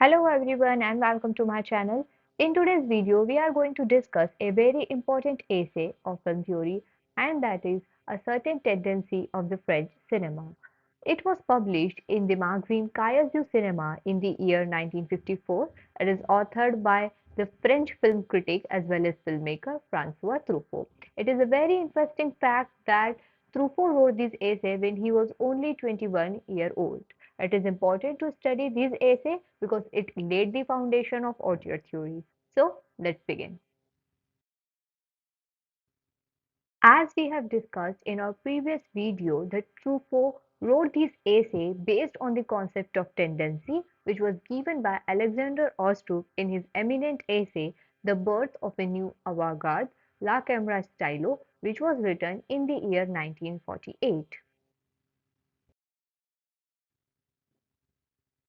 Hello everyone and welcome to my channel. In today's video, we are going to discuss a very important essay of film theory, and that is a certain tendency of the French cinema. It was published in the magazine Cahiers Du Cinema in the year 1954. It is authored by the French film critic as well as filmmaker Francois Truffaut. It is a very interesting fact that Truffaut wrote this essay when he was only 21-year old. It is important to study this essay because it laid the foundation of auteur theory. So let's begin. As we have discussed in our previous video, that Truffaut wrote this essay based on the concept of tendency, which was given by Alexander Ostrov in his eminent essay, The Birth of a New Avant-Garde, La Camera Stylo, which was written in the year 1948.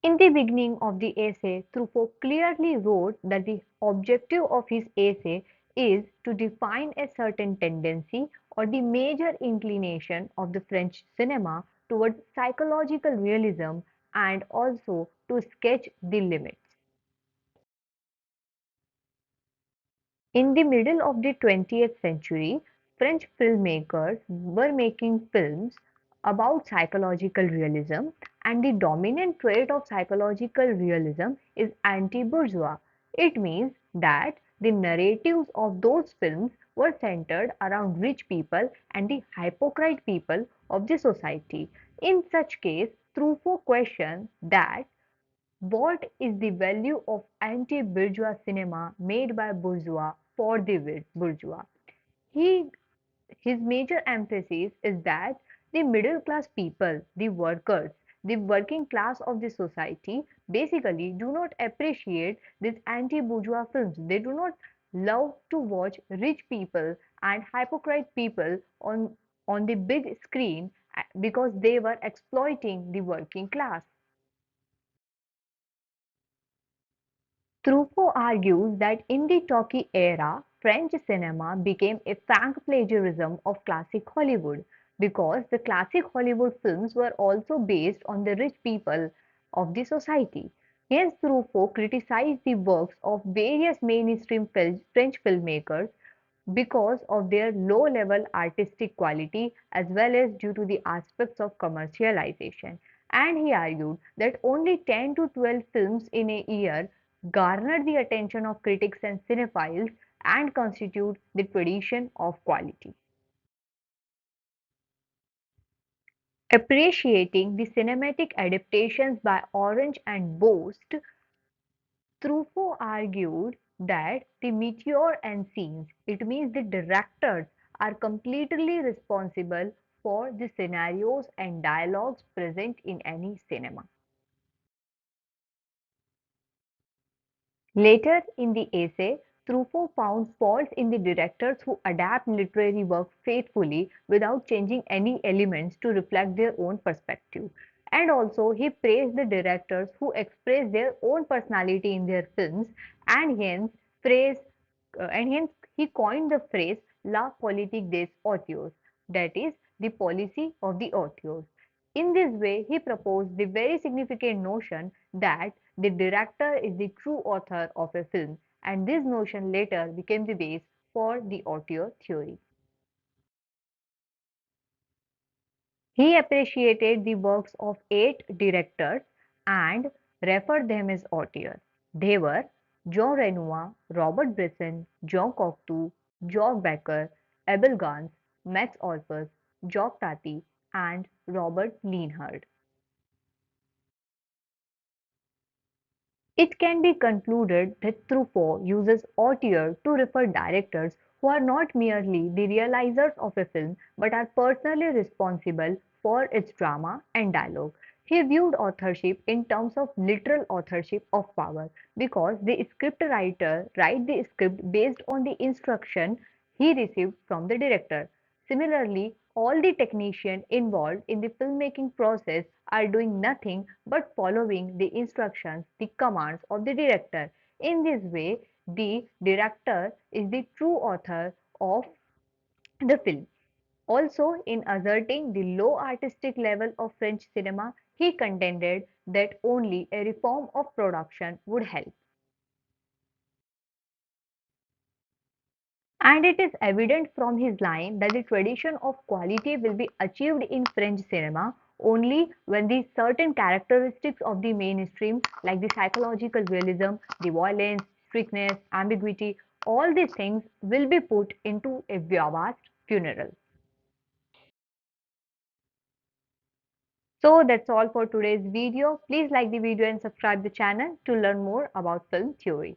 In the beginning of the essay, Truffaut clearly wrote that the objective of his essay is to define a certain tendency or the major inclination of the French cinema towards psychological realism and also to sketch the limits. In the middle of the 20th century, French filmmakers were making films about psychological realism, and the dominant trait of psychological realism is anti-bourgeois. It means that the narratives of those films were centered around rich people and the hypocrite people of the society. In such case, Truffaut questioned that what is the value of anti-bourgeois cinema made by bourgeois for the bourgeois? He, his major emphasis is that the middle class people, the workers, the working class of the society basically do not appreciate these anti-bourgeois films. They do not love to watch rich people and hypocrite people on the big screen because they were exploiting the working class. Truffaut argues that in the talkie era, French cinema became a frank plagiarism of classic Hollywood because the classic Hollywood films were also based on the rich people of the society. Hence, Truffaut criticized the works of various mainstream French filmmakers because of their low-level artistic quality as well as due to the aspects of commercialization. And he argued that only 10 to 12 films in a year garner the attention of critics and cinephiles and constitute the tradition of quality. Appreciating the cinematic adaptations by Orange and Boast, Truffaut argued that the metteurs-en-scene, it means the directors, are completely responsible for the scenarios and dialogues present in any cinema. Later in the essay, Truffaut found faults in the directors who adapt literary work faithfully without changing any elements to reflect their own perspective. And also, he praised the directors who express their own personality in their films, and phrase, hence he coined the phrase "la politique des auteurs," that is, the policy of the auteurs. In this way, he proposed the very significant notion that the director is the true author of a film, and this notion later became the base for the auteur theory. He appreciated the works of 8 directors and referred them as auteurs. They were Jean Renoir, Robert Bresson, Jean Cocteau, Jacques Becker, Abel Gance, Max Olphus, Jacques Tati, and Robert Leenhardt. It can be concluded that Truffaut uses auteur to refer directors who are not merely the realizers of a film but are personally responsible for its drama and dialogue. He viewed authorship in terms of literal authorship of power because the scriptwriter writes the script based on the instruction he received from the director. Similarly, all the technicians involved in the filmmaking process are doing nothing but following the instructions, the commands of the director. In this way, the director is the true author of the film. Also, in asserting the low artistic level of French cinema, he contended that only a reform of production would help. And it is evident from his line that the tradition of quality will be achieved in French cinema only when the certain characteristics of the mainstream, like the psychological realism, the violence, strictness, ambiguity, all these things will be put into a vast funeral. So that's all for today's video. Please like the video and subscribe the channel to learn more about film theory.